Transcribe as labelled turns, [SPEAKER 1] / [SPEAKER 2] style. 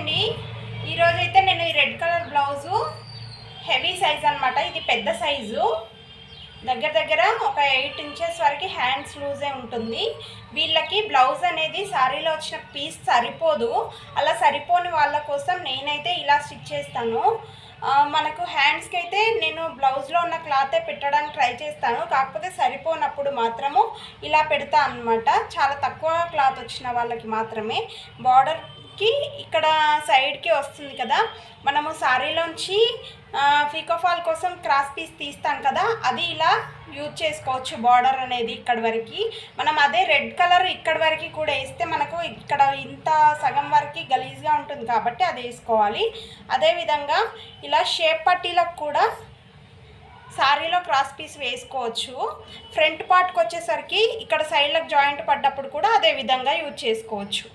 [SPEAKER 1] అండి. ఈరోజైతే నేను ఈ red colour blouse heavy size అనమాట. ఇది పెద్ద సైజు, దగ్గర ఒక 8 ఇంచెస్ వరకు హ్యాండ్స్ లూజే ఉంటుంది. వీళ్ళకి బ్లౌజ్ అనేది శారీలో వచ్చిన పీస్ సరిపోదు. అలా సరిపోని వాళ్ళ కోసం నేనైతే ఇలా స్టిచ్ చేస్తాను. మనకు హ్యాండ్స్కి అయితే నేను బ్లౌజ్లో ఉన్న క్లాతే పెట్టడానికి ట్రై చేస్తాను. కాకపోతే సరిపోనప్పుడు మాత్రము ఇలా పెడతా అన్నమాట. చాలా తక్కువ క్లాత్ వచ్చిన వాళ్ళకి మాత్రమే. బార్డర్కి ఇక్కడ సైడ్కి వస్తుంది కదా, మనము శారీలోంచి ఫీకోఫాల్ కోసం క్రాస్ పీస్ తీస్తాం కదా, అది ఇలా యూజ్ చేసుకోవచ్చు. బార్డర్ అనేది ఇక్కడ వరకు, మనం అదే రెడ్ కలర్ ఇక్కడ వరకు కూడా వేస్తే మనకు ఇక్కడ ఇంత సగం వరకు గలీజ్గా ఉంటుంది కాబట్టి అది వేసుకోవాలి. అదేవిధంగా ఇలా షేప్ పట్టీలకు కూడా శారీలో క్రాస్ పీస్ వేసుకోవచ్చు. ఫ్రంట్ పార్ట్కి వచ్చేసరికి ఇక్కడ సైడ్లకు జాయింట్ పడ్డప్పుడు కూడా అదే విధంగా యూజ్ చేసుకోవచ్చు.